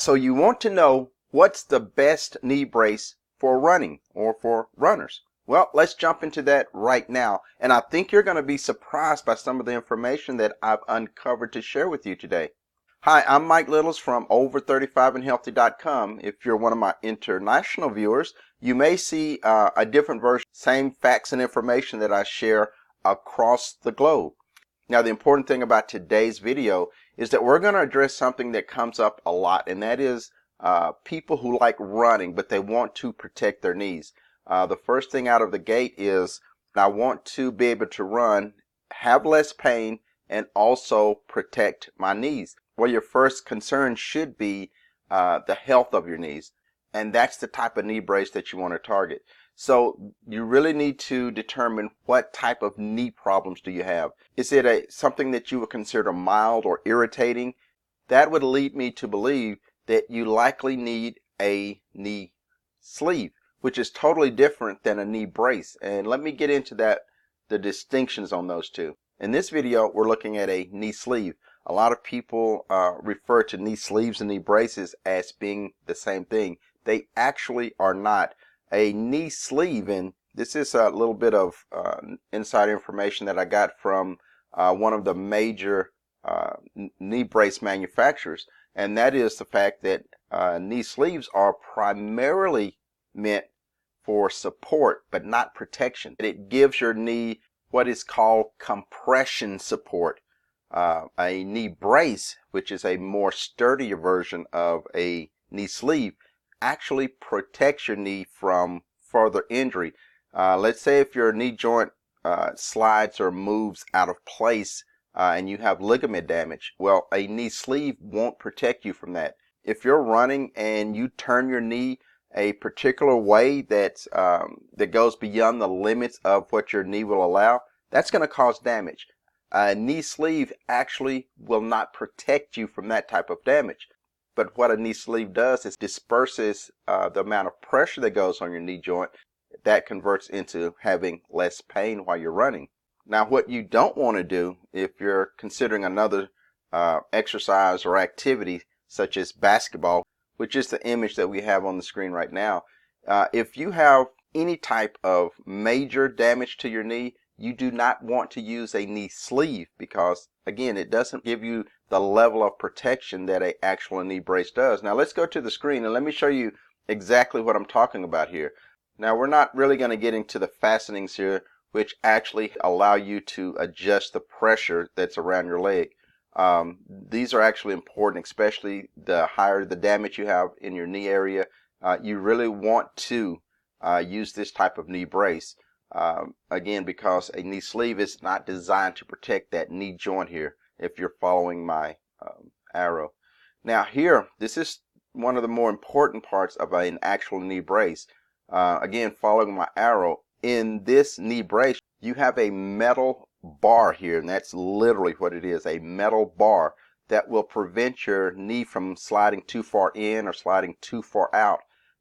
So you want to know what's the best knee brace for running or for runners. Well, let's jump into that right now. And I think you're going to be surprised by some of the information that I've uncovered to share with you today. Hi, I'm Mike Littles from over35andhealthy.com. If you're one of my international viewers, you may see a different version, same facts and information that I share across the globe. Now, the important thing about today's video is that we're going to address something that comes up a lot, and that is people who like running, but they want to protect their knees. The first thing out of the gate is I want to be able to run, have less pain, and also protect my knees. Well, your first concern should be the health of your knees, and that's the type of knee brace that you want to target. So you really need to determine what type of knee problems do you have. Is it something that you would consider mild or irritating? That would lead me to believe that you likely need a knee sleeve, which is totally different than a knee brace. And let me get into the distinctions on those two. In this video, we're looking at a knee sleeve. A lot of people refer to knee sleeves and knee braces as being the same thing. They actually are not. A knee sleeve, and this is a little bit of inside information that I got from one of the major knee brace manufacturers, and that is the fact that knee sleeves are primarily meant for support but not protection. It gives your knee what is called compression support. A knee brace, which is a more sturdier version of a knee sleeve, actually protects your knee from further injury. Let's say if your knee joint slides or moves out of place and you have ligament damage, well, a knee sleeve won't protect you from that. If you're running and you turn your knee a particular way that goes beyond the limits of what your knee will allow, that's going to cause damage. A knee sleeve actually will not protect you from that type of damage. But what a knee sleeve does is disperses the amount of pressure that goes on your knee joint. That converts into having less pain while you're running. Now, what you don't want to do if you're considering another exercise or activity such as basketball, which is the image that we have on the screen right now, if you have any type of major damage to your knee, you do not want to use a knee sleeve because, again, it doesn't give you the level of protection that an actual knee brace does. Now, let's go to the screen and let me show you exactly what I'm talking about here. Now, we're not really going to get into the fastenings here, which actually allow you to adjust the pressure that's around your leg. These are actually important, especially the higher the damage you have in your knee area. You really want to use this type of knee brace. Again, because a knee sleeve is not designed to protect that knee joint here, if you're following my arrow. Now here, this is one of the more important parts of an actual knee brace. Again, following my arrow, in this knee brace, you have a metal bar here, and that's literally what it is, a metal bar that will prevent your knee from sliding too far in or sliding too far out.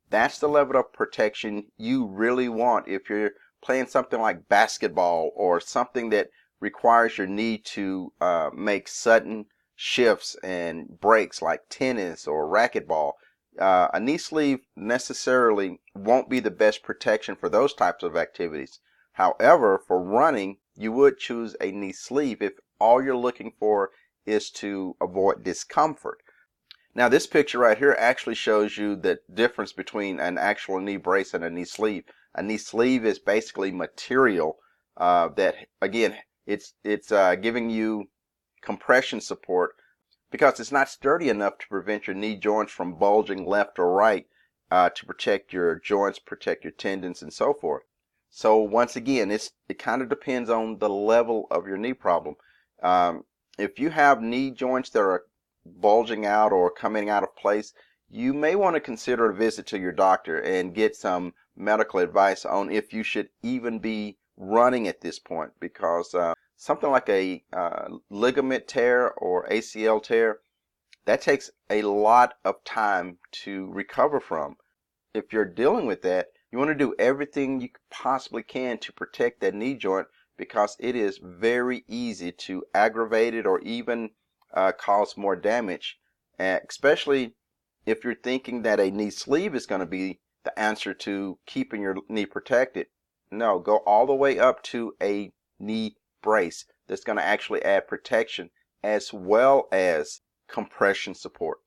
That's the level of protection you really want if you're playing something like basketball or something that requires your knee to make sudden shifts and breaks like tennis or racquetball. A knee sleeve necessarily won't be the best protection for those types of activities. However, for running, you would choose a knee sleeve if all you're looking for is to avoid discomfort. Now, this picture right here actually shows you the difference between an actual knee brace and a knee sleeve. A knee sleeve is basically material that, again, it's giving you compression support because it's not sturdy enough to prevent your knee joints from bulging left or right to protect your joints, protect your tendons, and so forth. So once again, it kind of depends on the level of your knee problem. If you have knee joints that are bulging out or coming out of place, you may want to consider a visit to your doctor and get some medical advice on if you should even be running at this point, because something like a ligament tear or ACL tear, that takes a lot of time to recover from. If you're dealing with that, you want to do everything you possibly can to protect that knee joint, because it is very easy to aggravate it or even cause more damage, especially if you're thinking that a knee sleeve is going to be the answer to keeping your knee protected, no, go all the way up to a knee brace that's going to actually add protection as well as compression support.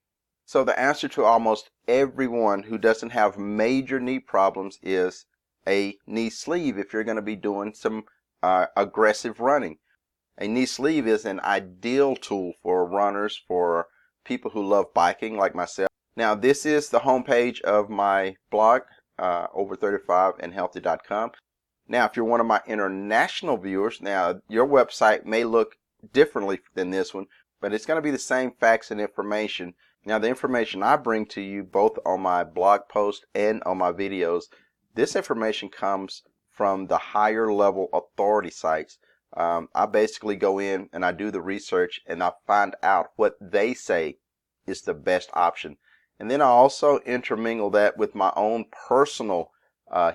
So the answer to almost everyone who doesn't have major knee problems is a knee sleeve if you're going to be doing some aggressive running. A knee sleeve is an ideal tool for runners, for people who love biking like myself. Now, this is the homepage of my blog, over35andhealthy.com. Now, if you're one of my international viewers, now your website may look differently than this one, but it's going to be the same facts and information. Now, the information I bring to you both on my blog post and on my videos, this information comes from the higher level authority sites. I basically go in and I do the research and I find out what they say is the best option. And then I also intermingle that with my own personal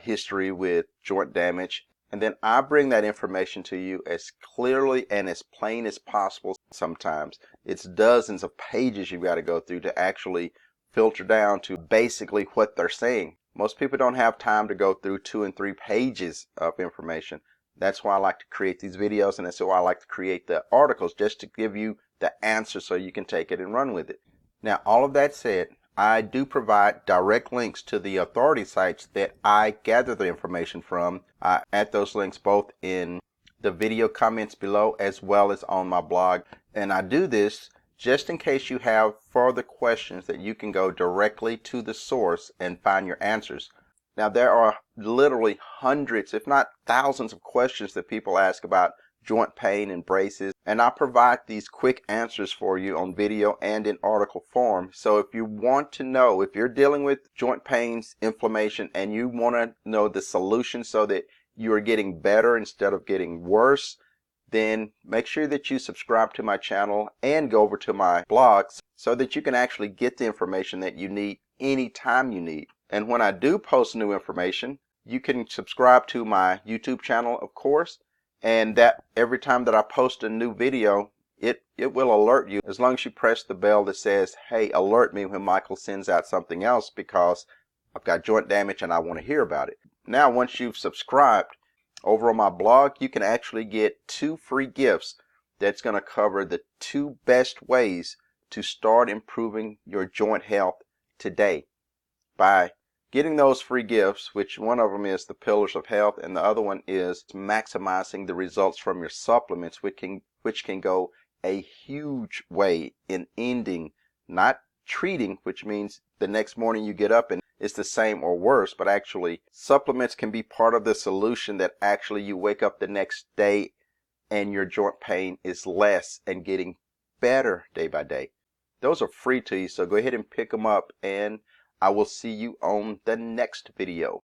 history with joint damage. And then I bring that information to you as clearly and as plain as possible. Sometimes it's dozens of pages you've got to go through to actually filter down to basically what they're saying. Most people don't have time to go through 2 and 3 pages of information. That's why I like to create these videos, and that's why I like to create the articles, just to give you the answer so you can take it and run with it. Now, all of that said, I do provide direct links to the authority sites that I gather the information from. I add those links both in the video comments below as well as on my blog. And I do this just in case you have further questions that you can go directly to the source and find your answers. Now, there are literally hundreds, if not thousands, of questions that people ask about joint pain and braces, and I provide these quick answers for you on video and in article form. So if you want to know, if you're dealing with joint pains, inflammation, and you want to know the solution so that you are getting better instead of getting worse, then make sure that you subscribe to my channel and go over to my blogs so that you can actually get the information that you need anytime you need. And when I do post new information, you can subscribe to my YouTube channel, of course, and that every time that I post a new video, it will alert you as long as you press the bell that says, hey, alert me when Michael sends out something else because I've got joint damage and I want to hear about it. Now, once you've subscribed, over on my blog, you can actually get 2 free gifts that's going to cover the 2 best ways to start improving your joint health today. By getting those free gifts, which one of them is the Pillars of Health and the other one is maximizing the results from your supplements, which can go a huge way in ending, not treating, which means the next morning you get up and it's the same or worse, but actually supplements can be part of the solution that actually you wake up the next day and your joint pain is less and getting better day by day. Those are free to you, so go ahead and pick them up, and I will see you on the next video.